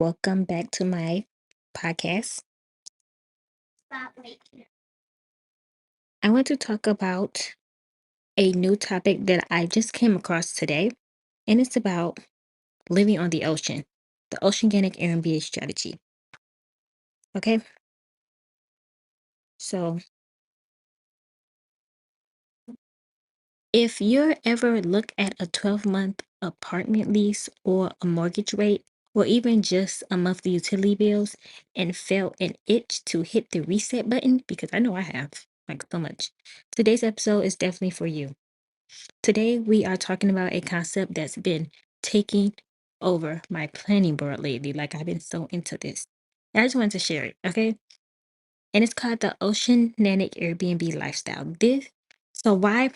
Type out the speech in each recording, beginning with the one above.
Welcome back to my podcast. I want to talk about a new topic that I just came across today, and it's about living on the ocean, the oceanic Airbnb strategy. Okay, so if you're ever look at a 12-month apartment lease or a mortgage rate, or even just a monthly utility bills and felt an itch to hit the reset button, because I know I have, like so much, today's episode is definitely for you. Today, we are talking about a concept that's been taking over my planning board lately. Like, I've been so into this. And I just wanted to share it, okay? And it's called the Oceanic Airbnb lifestyle. So why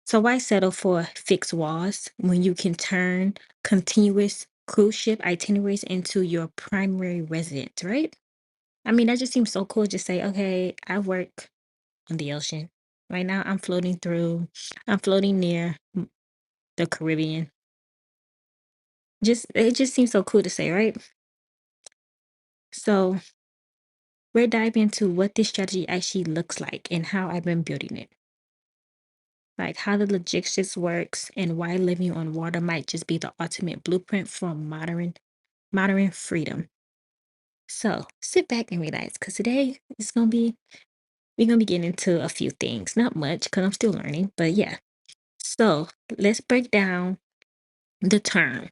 so why settle for fixed walls when you can turn continuous cruise ship itineraries into your primary residence, right? I mean, that just seems so cool. Just say, okay, I work on the ocean. Right now, I'm floating near the Caribbean. Just it just seems so cool to say, right? So we're diving into what this strategy actually looks like and how I've been building it. Like how the logistics works and why living on water might just be the ultimate blueprint for modern freedom. So sit back and relax because today we're gonna be getting into a few things. Not much because I'm still learning, but yeah. So let's break down the term.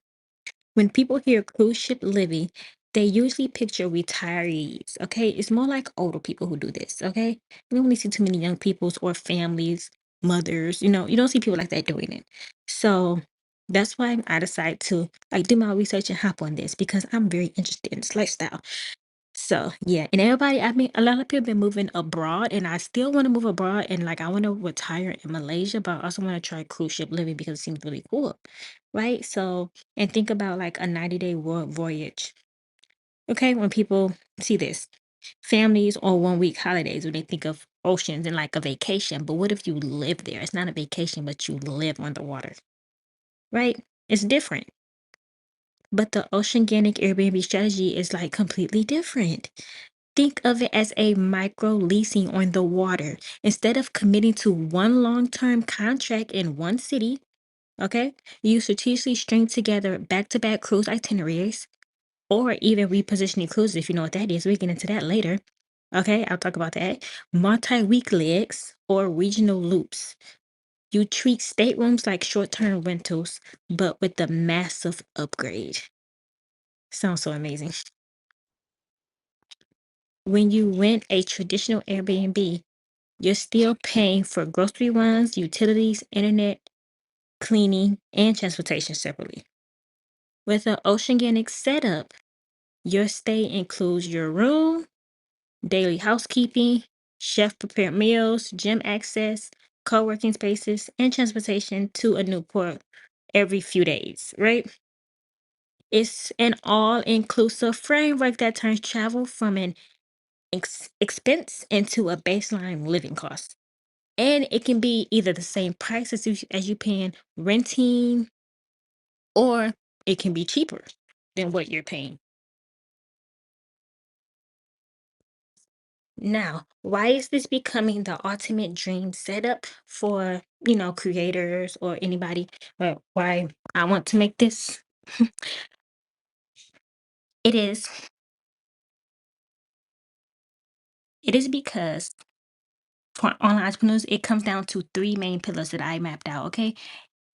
When people hear cruise ship living, they usually picture retirees, okay? It's more like older people who do this, okay? We don't really see too many young peoples or families, mothers, you don't see people like that doing it. So that's why I decided to like do my research and hop on this because I'm very interested in this lifestyle. So yeah, and everybody, I mean, a lot of people been moving abroad, and I still want to move abroad, and like I want to retire in Malaysia, but I also want to try cruise ship living because it seems really cool, right? So, and think about like a 90-day world voyage. Okay, when people see this, families or 1 week holidays, when they think of oceans and like a vacation, but what if you live there? It's not a vacation, but you live on the water, right? It's different. But the oceanic Airbnb strategy is like completely different. Think of it as a micro leasing on the water. Instead of committing to one long term contract in one city, okay, you strategically string together back to back cruise itineraries or even repositioning cruises, if you know what that is. We get into that later. Okay, I'll talk about that. Multi week legs or regional loops. You treat staterooms like short term rentals, but with the massive upgrade. Sounds so amazing. When you rent a traditional Airbnb, you're still paying for grocery runs, utilities, internet, cleaning, and transportation separately. With an oceanic setup, your stay includes your room, daily housekeeping, chef prepared meals, gym access, co working spaces, and transportation to a new port every few days, right? It's an all inclusive framework that turns travel from an expense into a baseline living cost. And it can be either the same price as you paying renting, or it can be cheaper than what you're paying. Now, why is this becoming the ultimate dream setup for, creators or anybody? Why I want to make this? It is it is because for online entrepreneurs, it comes down to three main pillars that I mapped out, okay?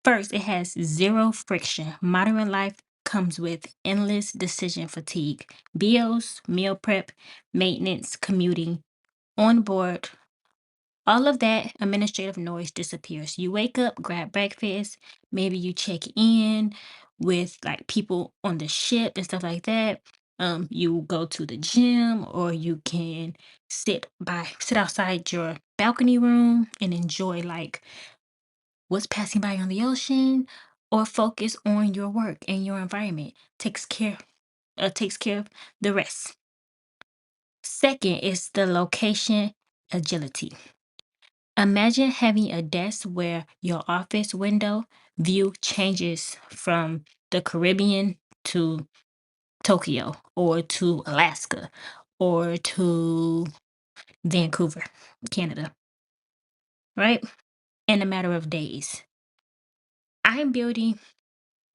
First, it has zero friction. Modern life comes with endless decision fatigue, bills, meal prep, maintenance, commuting, on board. All of that administrative noise disappears. You wake up, grab breakfast, maybe you check in with like people on the ship and stuff like that. You go to the gym or you can sit outside your balcony room and enjoy like what's passing by on the ocean, or focus on your work and your environment. Takes care of the rest. Second is the location agility. Imagine having a desk where your office window view changes from the Caribbean to Tokyo or to Alaska or to Vancouver, Canada, right? In a matter of days. I'm building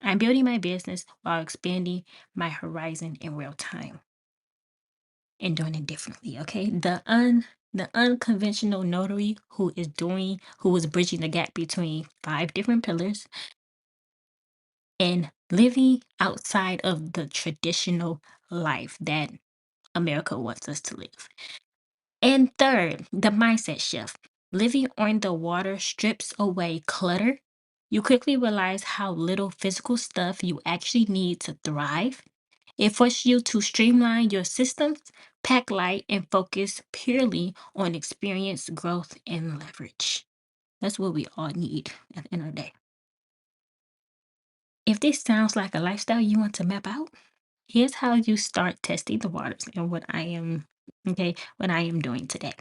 I'm building my business while expanding my horizon in real time and doing it differently. Okay. The unconventional notary who is bridging the gap between five different pillars and living outside of the traditional life that America wants us to live. And third, the mindset shift. Living on the water strips away clutter. You quickly realize how little physical stuff you actually need to thrive. It forces you to streamline your systems, pack light, and focus purely on experience, growth, and leverage. That's what we all need at the end of the day. If this sounds like a lifestyle you want to map out, here's how you start testing the waters and what I am doing today.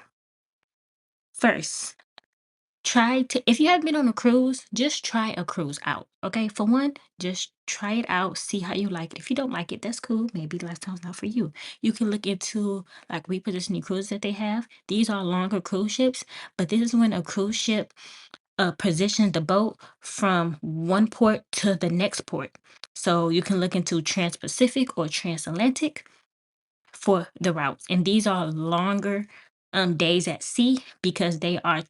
First, if you have been on a cruise, just try a cruise out. Okay. For one, just try it out, see how you like it. If you don't like it, that's cool. Maybe lifestyle's not for you. You can look into like repositioning cruises that they have. These are longer cruise ships, but this is when a cruise ship positions the boat from one port to the next port. So you can look into Trans-Pacific or Transatlantic for the routes. And these are longer days at sea because they are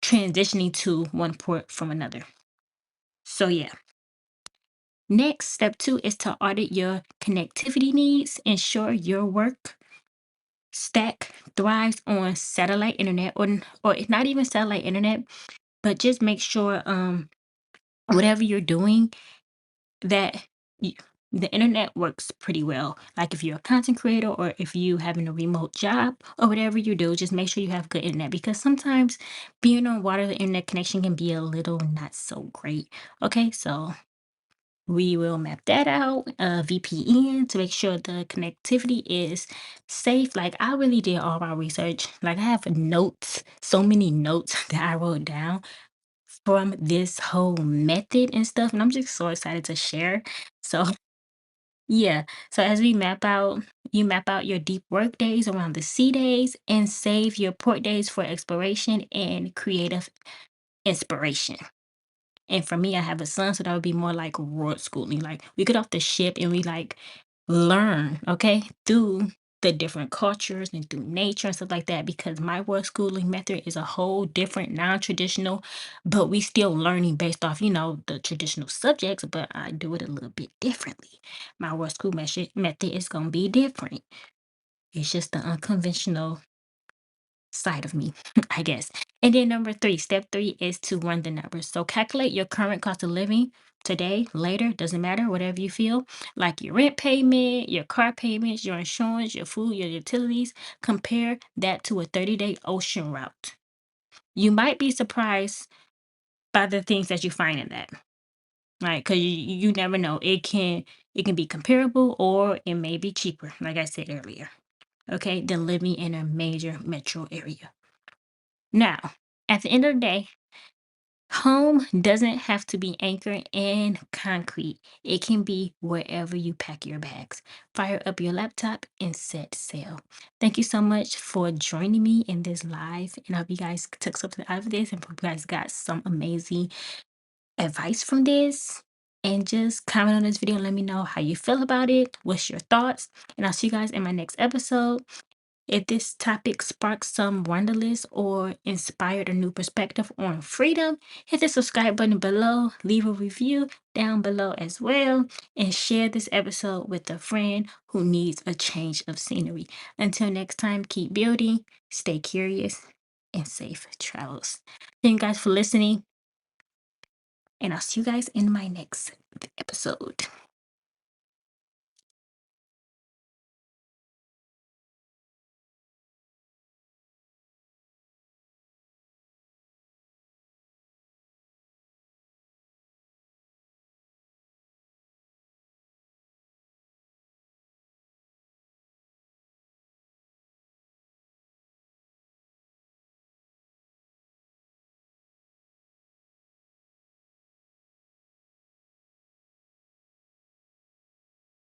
transitioning to one port from another. So yeah. Next, step two is to audit your connectivity needs. Ensure your work stack thrives on satellite internet or not even satellite internet, but just make sure whatever you're doing that you, the internet works pretty well. Like if you're a content creator or if you having a remote job or whatever you do, just make sure you have good internet because sometimes being on water, the internet connection can be a little not so great. Okay, so we will map that out. VPN to make sure the connectivity is safe. Like I really did all my research. Like I have notes, so many notes that I wrote down from this whole method and stuff. And I'm just so excited to share. So yeah. So as you map out your deep work days around the sea days and save your port days for exploration and creative inspiration. And for me, I have a son, so that would be more like road schooling. Like we get off the ship and we like learn, okay, through the different cultures and through nature and stuff like that. Because my world schooling method is a whole different, non-traditional, but we still learning based off, the traditional subjects, but I do it a little bit differently. My world school method is gonna be different. It's just the unconventional side of me, I guess. And then number three, step three is to run the numbers. So calculate your current cost of living today, later, doesn't matter, whatever you feel, like your rent payment, your car payments, your insurance, your food, your utilities. Compare that to a 30-day ocean route. You might be surprised by the things that you find in that. Right, because you never know. It can be comparable or it may be cheaper, like I said earlier. Okay, than living in a major metro area. Now, at the end of the day, home doesn't have to be anchored in concrete. It can be wherever you pack your bags. Fire up your laptop and set sail. Thank you so much for joining me in this live. And I hope you guys took something out of this and hope you guys got some amazing advice from this. And just comment on this video and let me know how you feel about it. What's your thoughts? And I'll see you guys in my next episode. If this topic sparked some wanderlust or inspired a new perspective on freedom, hit the subscribe button below, leave a review down below as well, and share this episode with a friend who needs a change of scenery. Until next time, keep building, stay curious, and safe travels. Thank you guys for listening, and I'll see you guys in my next episode.